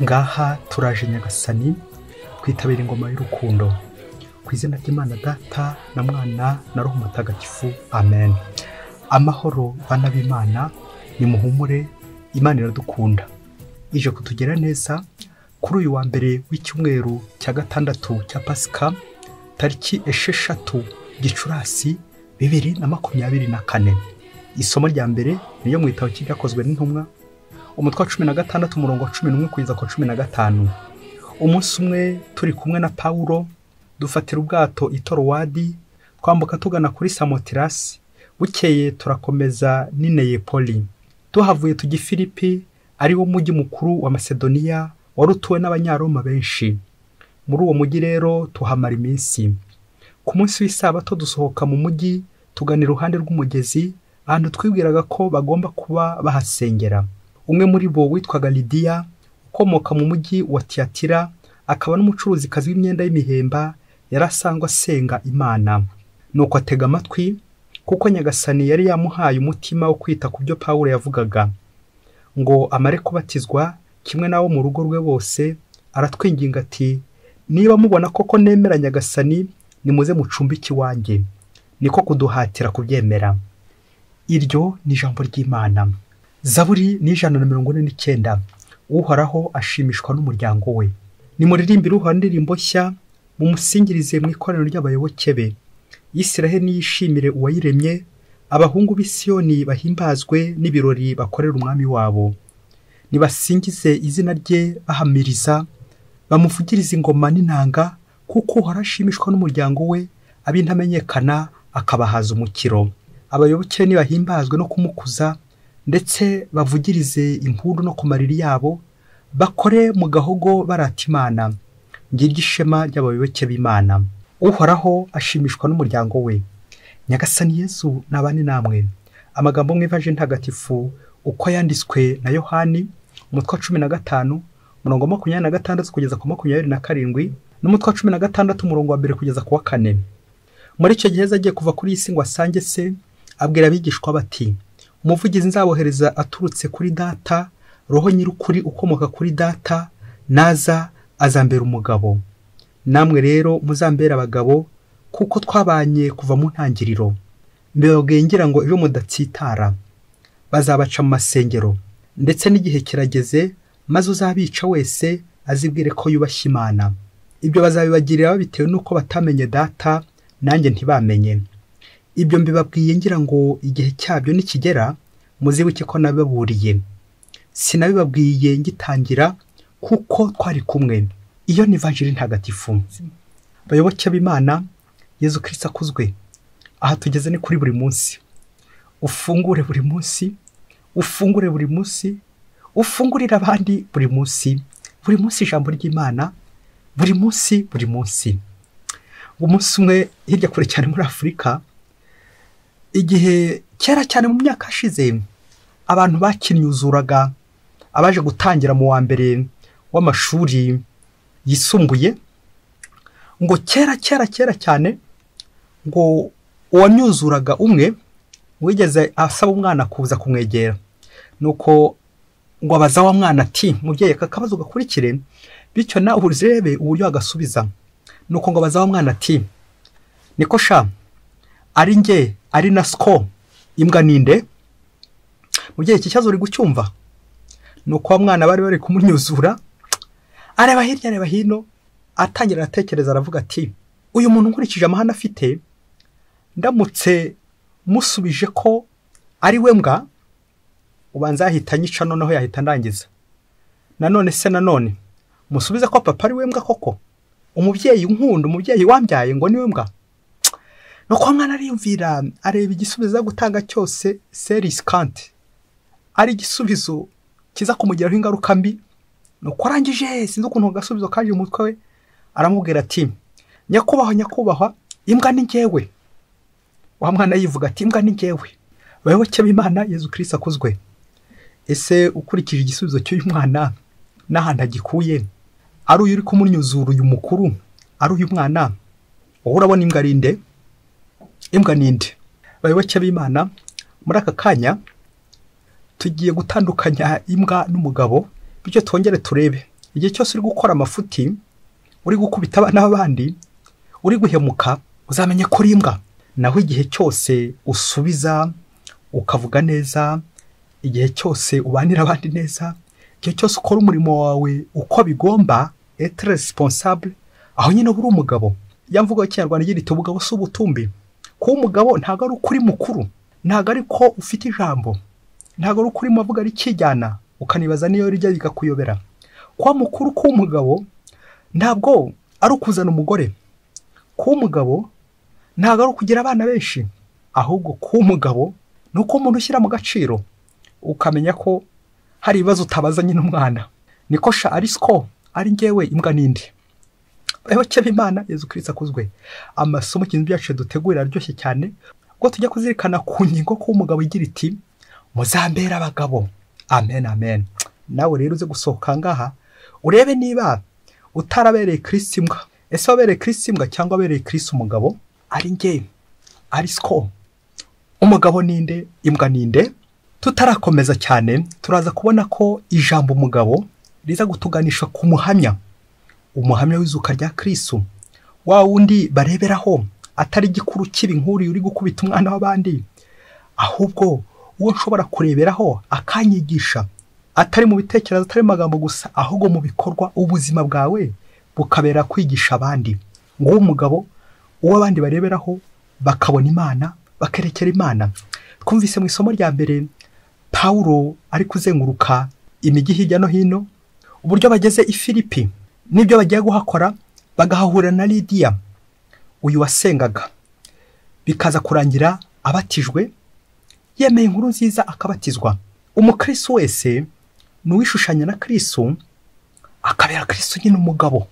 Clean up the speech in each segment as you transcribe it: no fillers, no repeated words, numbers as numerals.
ngaha turaje Nyagasani twitabira ingoma y'urukundo ku izina ry'Imana Data na Mwana na Roho Mutagatifu, amen. Amahoro bana b'Imana, nimuhumure, Imana iradukunda ije kutugera neza kuri uyu wa mbere w'icyumweru cya gatandatu cya Pasika tariki 6 Gicurasi 2024. Isomo rya mbere niyo mu gitabo cy'ibyakozwe n'intumwa umutwe wa 16 umurongo wa 11 kugeza ku 15. Umunsi umwe turi kumwe na Paulo dufatira ubwato i Torowadi twambuka tugana kuri Samotirasi, bukeye turakomeza n'Ineyapoli. Tuhavuye tujya Filipi ari wo mujyi mukuru wa Macedonia warutuwe n'abanyaroma benshi. Muri uwo mujyi rero tuhamara iminsi. Ku munsi w'isabato dusohoka mu mujyi tugana iruhande rw'umugezi ahantu twibwiraga ko bagomba kuba bahasengera. Umwe muri bo witwaga Lidiya ukomoka mu mujyi wa Tiyatira, akaba n'umucuruzikazi w'imyenda y'imihemba, yarasangwa asenga Imana. Nuko atega amatwi kuko Nyagasani yari yamuhaye umutima wo kwita ku byo Paulo yavugaga, ngo amare kubatizwa kimwe n'abo mu rugo rwe bose. Aratwinginga ati, niba mubona koko nemera Nyagasani, nimuze mucumbike iwanjye. Niko kuduhatira kubyemera. Iryo ni ijambo ry'Imana. Zaburi ni 149. Uhoraho ashimishwa n'umuryango we. Nimuririmbire Uhoraho indirimbo nshya, mumusingirize mu ikoraniro ry'abayoboke be. Isiraheli niyishimire uwayiremye, abahungu b'i Siyoni bahimbazwe n'ibirori bakorera umwami wabo. Nibasingize izina rye bahamiriza, bamuvugirize ingoma n'inanga, kuko Uhoraho ashimishwa n'umuryango we, ab'intamenyekana akabahaza umukiro. Abayoboke nibahimbazwe no kumukuza, ndetse bavugirize impundu no ku mariri yabo, bakore mu gahogo barata Imana. Ngiryo ishema ry'abayoboke b'Imana. Uhoraho ashimishwa n'umuryango we. Nyagasani Yesu nabane namwe. Amagambo mu Ivanjili ntagatifu uko yanditswe na Yohani umutwe wa 15 umurongo wa 26 kugeza ku 27, n'umutwe wa 16 umurongo wa 1 kugeza ku wa 4. Muri icyo gihe agiye kuva kuri isi ngo asange se, abwira abigishwa bati, umuvugizi nzabohereza aturutse kuri Data, Roho nyir'ukuri ukomoka kuri Data, naza azambera umugabo. Namwe rero muzambera abagabo, kuko twabanye kuva mu ntangiriro. Mbabwiye ngira ngo ejo mudatsitara. Bazabaca mu masengero, ndetse n'igihe kirageze maze uzabica wese azibwire ko yubashye Imana. Ibyo bazabibagirira bitewe n'uko batamenye Data, nanjye ntibamenye. Ibyo mbibabwiye ngira ngo igihe cyabyo nikigera muzibuke ko nababuriye. Sinabibabwiye ngitangira kuko twari kumwe. Iyo ni Ivanjili ntagatifu. Bayoboke b'Imana, Yezu Kristo akuzwe. Aha tugeze ni kuri buri munsi. Ufungure buri munsi, ufungure buri munsi, ufungurira abandi buri munsi. Buri munsi ijambo ry'Imana, buri munsi buri munsi. Umunsi umwe hirya kure cyane muri Afurika, igihe kera cyane mu myaka ashize, abantu bakinyuzuraga abaje gutangira mu wa mbere w'amashuri yisumbuye, ngo kera cyane, ngo uwamyuzuraga umwe wigeze asaba umwana kuza kumwegera. Nuko ngo abaza wa mwana ati, mubyeyi kakabazo gakurikire, bityo nawe urebe uburyo agasubiza. Nuko ngo abaza wa mwana ati, niko sha, ari nge ari na sko, imbwa ninde? Mubyeyi iki kibazo uri gucyumva? Nuko wa mwana bari kumunyuzura, areba hirya areba hino, atangira aratekereza aravuga ati, uyu muntu nkurikije amahane afite, ndamutse musubije ko ari we mbwa, ubanza yahita nyica noneho yahita ndangiza. Nanone musubize ko papa ari we mbwa koko, umubyeyi unkunda, umubyeyi wambyaye ngo ni we mbwa. Nuko mwana ariyumvira, areba igisubizo gutanga cyose seriskant, ari igisubizo kiza kumugiraho ingaruka mbi. Nuko arangije sinzi ukuntu gasubizo kaje umutwe we, aramubwira ati, nyakubahwa, imbwa ni ngewe. Wa mwana yivuga ati, imbwa ni ngewe. Bayoboke b'Imana, Yezu Kristo akuzwe. Ese ukurikije igisubizo cy'uyu mwana n'ahandi agikuye, ari uyu uri kumunyuzura uyu mukuru, ari uyu mwana, wowe urabona imbwa ari nde? Imbwa ninde? Bayoboke b'Imana, muri aka kanya tugiye gutandukanya imbwa n'umugabo, bityo twongere turebe igihe cyose uri gukora amafuti, uri gukubita abana b'abandi, uri guhemuka, uzamenye ko uri imbwa. Naho igihe cyose usubiza, ukavuga neza, igihe cyose ubanira abandi neza, igihe cyose ukora umurimo wawe uko bigomba, être responsable, aho nyine uri umugabo. Yamvuga Ikinyarwanda igira iti ubugabo si ubutumbi. Kuba umugabo ntabwo ari ukuri mukuru, ntabwo ari ko ufite ijambo, ntabwo ari ukuri muvuga ari kijyana ukanibaza niyo rijya bikakuyobera. Kuba mukuru kuba umugabo ntabwo ari ukuzana umugore. Kuba umugabo ntabwo ari ukugira abana benshi, ahubwo kuba umugabo ni uko umuntu ushyira mu gaciro, ukamenya ko hari ibibazo utabazanye n'umwana. Niko sha ari siko ari ngewe imbwa nindi. Abayoboke b'Imana Yezu Kristo akuzwe. Amasomo kintu byacu dutegurira aryoshye cyane, ubwo tujya kuzirikana ku ngingo ko umugabo igira iti muzambera abagabo. Amen amen. Nawe rero uze gusohoka ngaha urebe niba utarabereye Kristo imbwa. Ese wabereye Kristo imbwa cyangwa wabereye Kristo umugabo? Ari nge ari siko umugabo ninde, imbwa ninde? Tutarakomeza cyane turaza kubona ko ijambo umugabo riza gutuganisha ku muhamya, umuhamya w'izuka rya Kristo, wa wundi bareberaho atari gikuru kibi nkuri uri gukubita umwana w'abandi, ahubwo uwo nshobora kureberaho akanyigisha, atari mu bitekerezo, atari magambo gusa, ahubwo mu bikorwa, ubuzima bwawe bukabera kwigisha abandi. Ngo umugabo uwo abandi bareberaho bakabona Imana, bakerekera Imana. Twumvise mu isomo rya mbere Paulo ari kuzenguruka imijyi hirya no hino, uburyo bageze i Filipi n'ibyo bagiye guhakora, bagahahura na Lidiya uyu wasengaga, bikaza kurangira abatijwe, yemeye inkuru nziza akabatizwa. Umukristo wese n'uwishushanya na Kristo akabera Kristo nyine umugabo.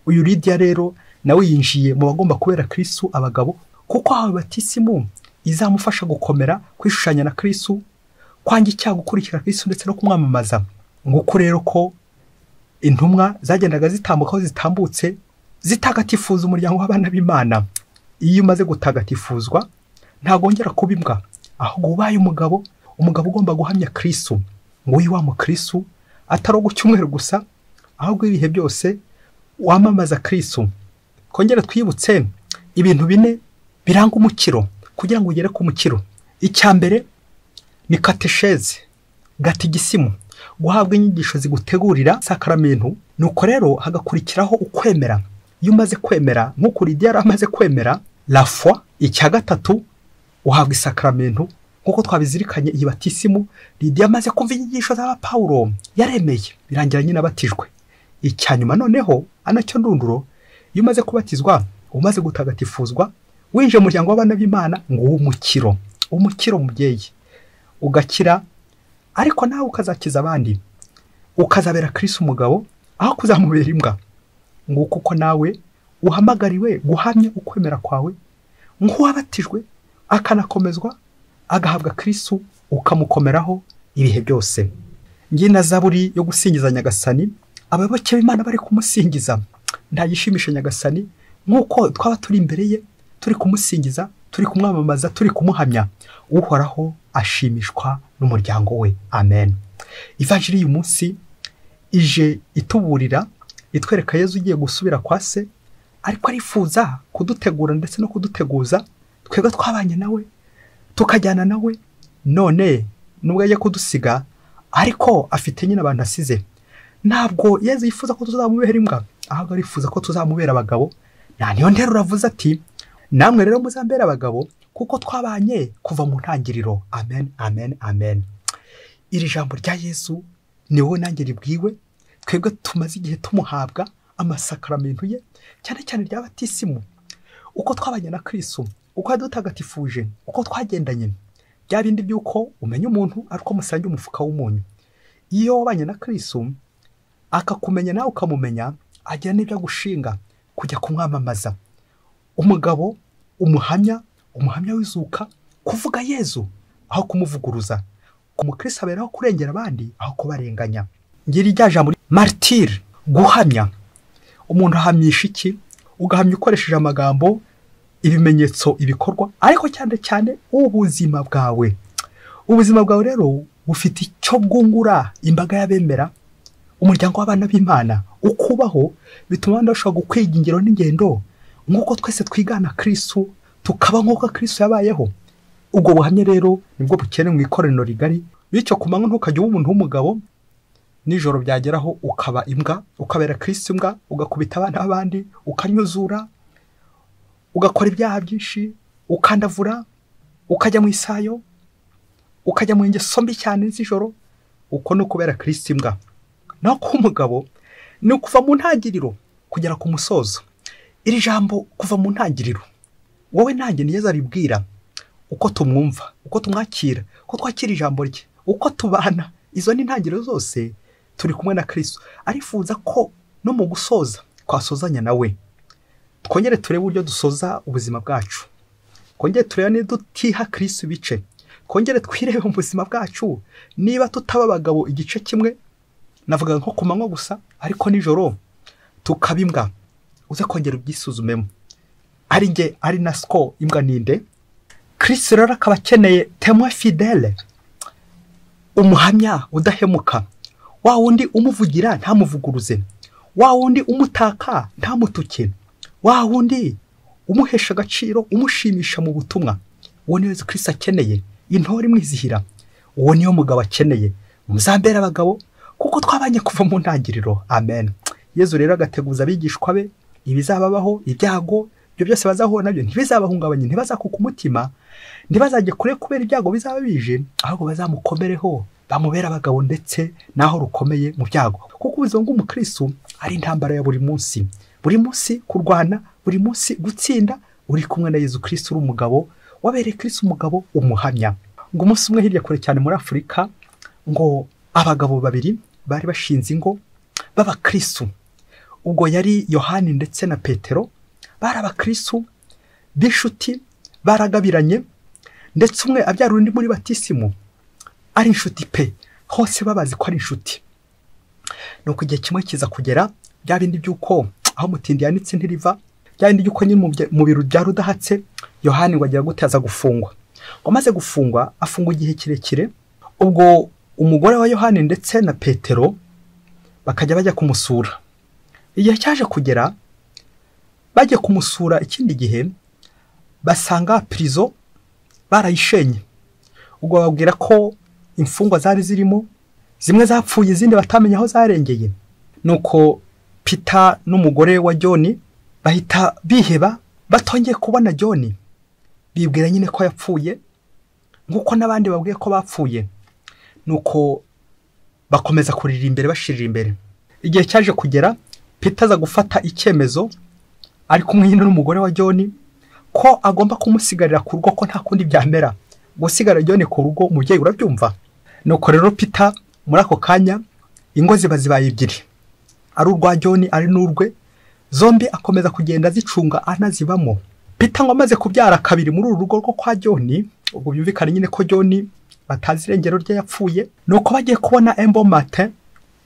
Uyu Lidiya rero nawe yinjiye mu bagomba kubera Kristo abagabo, kuko aho batisimu izamufasha gukomera kwishushanya na Kristo, kwanga icyaha, gukurikira Kristo ndetse no kumwamamaza. Nguko rero ko intumwa zagendaga zitambuka aho zitambutse zitagatifuza umuryango w'abana b'Imana. Iyo umaze gutagatifuzwa ntabwo wongera kuba imbwa, ahubwo ubaye umugabo, umugabo ugomba guhamya Kristo. Ngo uyu wa mukristo atari ugucyumweru gusa, ahubwo ibihe byose wamamaza Kristo. Kongera twibutse ibintu bine biranga umukiro kugira ngo ugere ku mukiro. Icya mbere ni katesheze, gatigisimu, guhabwa inyigisho zigutegurira sakramentu. Nuko rero hagakurikiraho ukwemera. Iyo umaze kwemera nk'uko Lidiya amaze kwemera, la foi. Icya gatatu uhabwa isakramentu nk'uko twabizirikanye iyi batisimu. Lidiya amaze kumva inyigisho za Paulo yaremeye, birangira nyine abatijwe. Icya nyuma noneho anacyo ndunduro, iyo umaze kubatizwa, umaze gutagatifuzwa, winje mu muryango w'abana b'Imana, ngo umukiro, umukiro mubyeyi, ugakira, ariko nawe ukazakiza abandi, ukazabera Kristo umugabo aho kuzamubera imbwa. Ngo kuko nawe uhamagariwe guhamya ukwemera kwawe, nk'uwabatijwe akanakomezwa, agahabwa Kristo ukamukomeraho ibihe byose. Ngiye na zaburi yo gusingiza Nyagasani, abayoboke b'Imana bari kumusingiza. Ndagishimisha Nyagasani nk'uko twaba turi imbere ye, turi kumusingiza, turi kumwamamaza, turi kumuhamya. Uhoraho ashimishwa n'umuryango we. Amen. Ivanjiri y'uyu munsi ije ituburira, itwereka Yezu ugiye gusubira kwa se, ariko arifuza kudutegura ndetse no kuduteguza twebwe twabanye nawe, tukajyana nawe. None nubwo ajya kudusiga, ariko afite nyine abantu asize. Ntabwo Yezu yifuza ko tuzamubera imbwa, ahubwo arifuza ko tuzamubera abagabo. Niyo ndero uravuze ati namwe rero muzambera abagabo, kuko twabanye kuva mu ntangiriro. Amen amen amen. Iri jambo rya Yesu ni wowe nanjye ribwiwe, twebwe tumaze igihe tumuhabwa amasakramentu ye, cyane cyane rya batisimu. Uko twabanye na Kristo, uko yadutagatifuje, uko twagendanye, bya bindi by'uko umenya umuntu ariko musangiye umufuka w'umunyu. Iyo wabanye na Kristo akakumenya nawe ukamumenya, agira n'ibyo gushinga kujya kumwamamaza. Umugabo, umuhamya w'izuka, kuvuga Yezu aho kumuvuguruza. Umukristo aberaho kurengera abandi aho kubarenganya. Ngira rya jambo martyr, guhamya. Umuntu ahamyisha iki? Ugahamya ukoresheje amagambo, ibimenyetso, ibikorwa, ariko cyane cyane ubuzima bwawe. Ubuzima bwawe rero bufite icyo bwungura imbaga y'abemera, umuryango w'abana b'Imana ukubaho bituma abandi bashobora gukwiga ingero n'ingendo nk'uko twese twigana Kristo tukaba nk'uko Kristo yabayeho. Ubwo buhamya rero nibwo bukenewe mu ikoraniro rigari, bityo ku manywa ntukajya uba umuntu w'umugabo, nijoro byageraho ukaba imbwa, ukabera Kristo imbwa, ugakubita abana b'abandi, ukanyuzura, ugakora ibyaha byinshi, ukandavura, ukajya mu isayo, ukajya mu ngeso mbi cyane z'ijoro. Uko no kubera Kristo imbwa. Naho ku mugabo ni ukuva mu ntangiriro kugera ku musozo. Iri jambo kuva mu ntangiriro, wowe nanjye niyeza aribwira uko tumwumva, uko tumwakira, uko twakira ijambo rye, uko tubana. Izo ni intangiriro zose turi kumwe na Kristo. Arifuza ko no mu gusoza twasozanya nawe. Twongere turebe uburyo dusoza ubuzima bwacu, twongere turebe niba dutiha Kristo ibice, twongere twirebe mu buzima bwacu niba tutaba abagabo igice kimwe, navuga nko ku manywa gusa, ariko nijoro tukaba imbwa. Uze kongera ubyisuzumemo. Ari nge ari na sko imbwa ninde? Kristo rero akaba akeneye témoin fidèle, umuhamya udahemuka, wa wundi umuvugira ntamuvuguruze, wa wundi umutaka ntamutuke, wa wundi umuhesha agaciro, umushimisha mu butumwa. Uwo niwe Yesu Kristo akeneye, intore imwizihira. Uwo niyo mugabo akeneye. Muzambera abagabo kuko twabanye kuva mu ntangiriro. Amen. Yesu rero agateguza abigishwa be ibizababaho, ibyago ibyo byose bazahura nabyo ntibizabahungabanye, ntibazakuka umutima, ntibazajye kure kubera ibyago bizaba bije, ahubwo bazamukomereho, bamubera abagabo ndetse naho rukomeye mu byago. Kuko ubuzima bw'umukristo ari intambara ya buri munsi, buri munsi kurwana, buri munsi gutsinda. Uri kumwe na Yesu Kristo, uri umugabo wabereye Kristo umugabo umuhamya. Ngo umunsi umwe hirya kure cyane muri Afurika, ngo abagabo babiri bari bashinze ingo baba Kristo. Ubwo yari Yohani ndetse na Petero, bari abakristo b'inshuti, baragabiranye, ndetse umwe abyara undi muri batisimu, ari inshuti pe, hose babazi ko ari inshuti. Nuko igihe kimwe kiza kugera, bya bindi by'uko aho mutindi yanitse ntiriva, bya bindi by'uko nyine mu biro bya rudahatse, Yohani ngo agira gute aza gufungwa. Ngo amaze gufungwa, afungwa igihe kirekire. Ubwo umugore wa Yohani ndetse na Petero bakajya bajya kumusura. Igihe cyaje kugera, bajye kumusura ikindi gihe, basanga prison barayishenye. Ubwo babwira ko imfungwa zari zirimo, zimwe zapfuye, izindi batamenya aho zarengeye. Nuko Peter n'umugore wa John bahita biheba, batongeye kubona John, bibwira nyine ko yapfuye nkuko nabandi babwiye ko bapfuye. Nuko bakomeza kurira imbere, bashirira imbere. Igihe cyaje kugera, Peter aza gufata icyemezo, ari kumwe n'umugore wa John, ko agomba kumusigarira ku rugo, ko nta kundi byamera gusigara John ku rugo. Umubyeyi urabyumva. Nuko rero Peter muri ako kanya ingo zibaye ebyiri, ari urwa John ari n'urwe, zombi akomeza kugenda zicunga anazibamo. Peter ngo amaze kubyara kabiri muri uru rugo rwo kwa John, ubwo byumvikana nyine ko John batazi irengero rye yapfuye. Nuko bagiye kubona Embo Martin,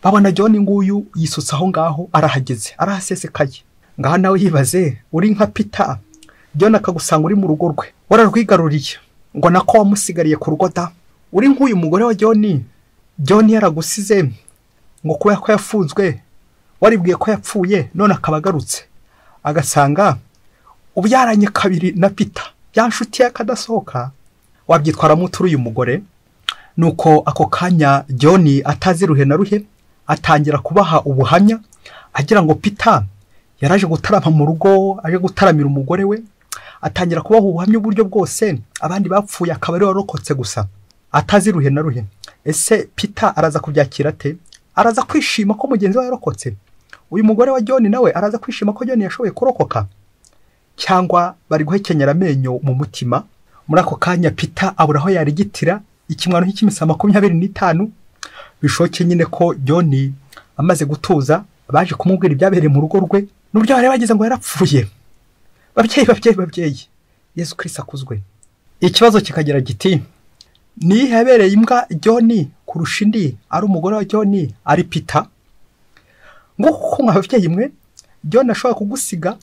babona John nguyu yisutse aho ngaho, arahageze, arahasesekaye. Ngaho nawe yibaze, uri nka Peter, John akagusanga uri mu rugo rwe, wararwigaruriye, ngo nako wamusigariye ku rugo da. Uri nk'uyu mugore wa John yaragusize, ngo kubera ko yafunzwe, waribwiye ko yapfuye, none akaba agarutse, agasanga ubyaranye kabiri na Peter, ya nshuti yakadasohoka. Wabyitwara muturi uyu mugore. Nuko ako kanya John atazi ruhe na ruhe, atangira kubaha ubuhamya, agira ngo Peter yaraje gutarama mu rugo, aje gutaramira umugore we. Atangira kubaha ubuhamya uburyo bwose abandi bapfuye akaba ari warokotse gusa, atazi ruhe na ruhe. Ese Peter araza kubyakira ate? Araza kwishima ko mugenzi we yarokotse? Uyu mugore wa John nawe araza kwishima ko John yashoboye kurokoka? Cyangwa bari guhekenyera amenyo mu mutima? Muri ako kanya Peter abura aho yarigitira, ikimwano cy'imisa 25. Bishoke nyine ko John amaze gutuza, baje kumubwira ibyabereye mu rugo rwe, n'uburyo bari bagize ngo yarapfuye. Babyeyi, Yesu Kristo akuzwe. Ikibazo kikagira giti, ni habereye imbwa John kurusha indi, ari umugore wa John ari Peter? Ngo kuko mwababyeyi mwe, John ashobora kugusiga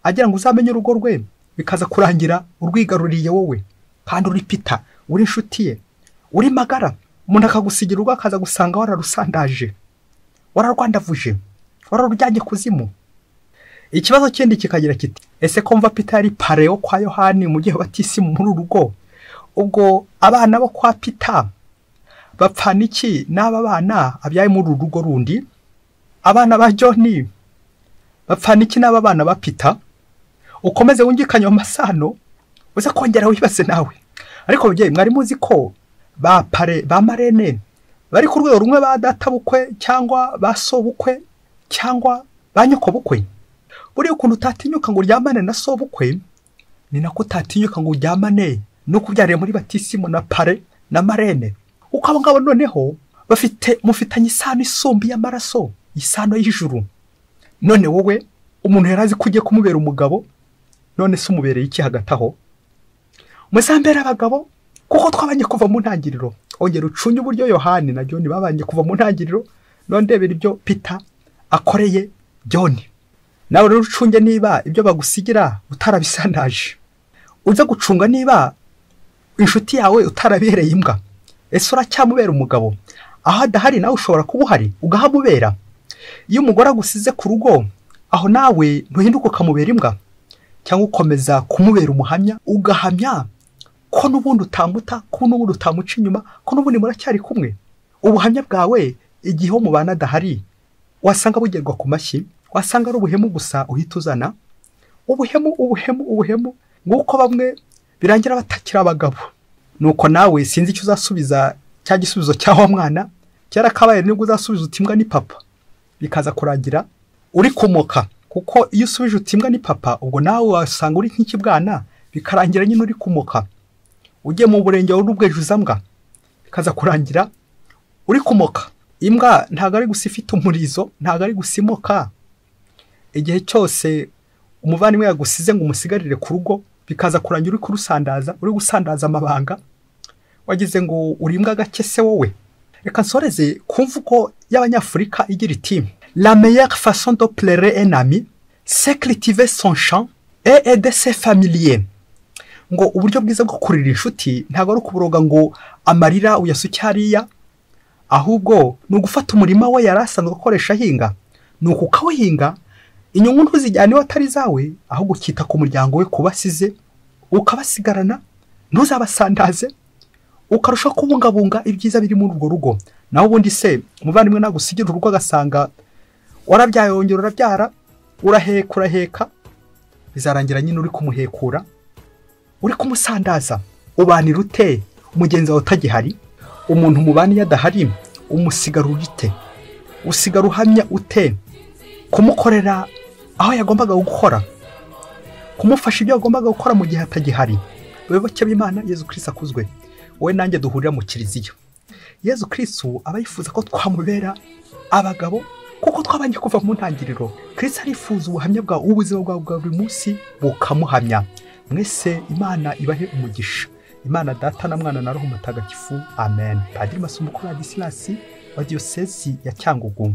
agira ngo uzamenye urugo rwe, bikaza kurangira urwigaruriye wowe, kandi uri Peter, uri inshuti ye, uri magara. Umuntu akagusigira urugo akaza gusanga wararusandaje, wararwandavuje, wararujyanye kuzimu. Ikibazo kindi kikagira kiti, ese ko mva Peter yari pareo kwa Yohani mu gihe batisimu muri urugo, ubwo abana bo kwa Peter bapfana iki n'aba bana abyaye muri urugo rundi? Abana ba John bapfana iki n'aba bana ba Peter? Ukomeze wungikanye amasano uza kongera wibase nawe. Ariko bye mwari muzi ko ba Marene bari ku rwego rumwe ba data bukwe cyangwa ba so bukwe cyangwa ba nyoko bukwe? Buri ukuntu utatinyuka ngo uryamane na so bukwe, ni nako utatinyuka ngo uryamane no kubyarira muri batisimu na pare na Marene. Uko abo ngabo noneho mufitanye isano isumbi y'amaraso, isano y'ijuru. None wowe umuntu yarazi kujye kumubera umugabo, none se umubereye iki hagati aho? Muzambera abagabo kuko twabanye kuva mu ntangiriro. Ongera ucunye uburyo Yohani na John babanye kuva mu ntangiriro, none ndebera ibyo Peter akoreye John. Nawe rero ucunge niba ibyo bagusigira utarabisandaje. Uza gucunga niba inshuti yawe utarabereye imbwa. Ese uracyamubera umugabo? Aho adahari nawe ushobora kuba uhari ugahamubera. Iyo umugore agusize ku rugo, aho nawe ntuhinduka ukamubera imbwa, cyangwa ukomeza kumubera umuhamya, ugahamya ko n'ubundi utamuta, ko n'ubundi utamuca inyuma, ko n'ubundi muracyari kumwe. Ubuhamya bwawe igihe wo mubana adahari wasanga bugerwa ku mashyi, wasanga ari ubuhemu gusa uhita uzana. Ubuhemu nguko bamwe birangira batakira abagabo. Nuko nawe sinzi icyo uzasubiza cya gisubizo cyaho mwana cyarakabaye nibwo uzasubiza utimbwa ni papa, bikaza kurangira uri kumoka. Kuko iyo usubije utimbwa ni papa, ubwo nawe wasanga uri nk'ikibwana, bikarangira nyine uri kumoka. Ugiye mu burenge w'urubwejuza mbwa, bikaza kurangira uri kumoka. Imbwa ntago ari gusa ifite umurizo, ntago ari gusimoka. Igihe cyose umuvandimwe yagusize ngo umusigarire ku rugo, bikaza kurangira uri kurusandaza, uri gusandaza amabanga, wagize ngo uri imbwa gake se wowe. Reka nsoreze ku mvugo y'Abanyafurika igira iti, la meilleure façon de plaire un ami, c'est cultiver son champ et aider ses familiers. Ngo uburyo bwiza bwo kurira inshuti ntago ari kuburoga ngo amarira uyasuke hariya, ahubwo ni ugufata umurima we yarasanzwe gukoresha hinga, ni ukukawuhinga, inyungu ntuzijyane watari zawe, ahubwo ukita ku muryango we kubasize, ukabasigarana, ntuzabasandaze, ukarushaho kubungabunga ibyiza biri muri urwo rugo. Naho ubundi se umuvandimwe nagusigira urugo agasanga warabyaye wongera urabyara, uraheka, bizarangira nyine uri kumuhekura, uri kumusandaza. Ubanira ute umugenzi wawe utagihari? Umuntu mubani yadahari umusigara urite, usigara uhamya ute kumukorera aho yagombaga gukora, kumufasha ibyo yagombaga gukora mu gihe atagihari? Bebake b'Imana, Yezu Kristo akuzwe. Wowe nanjye duhurira mu kiliziya. Yezu Kristo aba yifuza ko twamubera abagabo kuko twabanye kuva mu ntangiriro. Kristo arifuza ubuhamya bwa ubuzima bwa buri munsi bukamuhamya. Mwese Imana ibahe umugisha. Imana Data na Mwana na Roho Mutagatifu. Amen. Padiri Masumbuko Ladislas wa Diocese ya Cyangugu.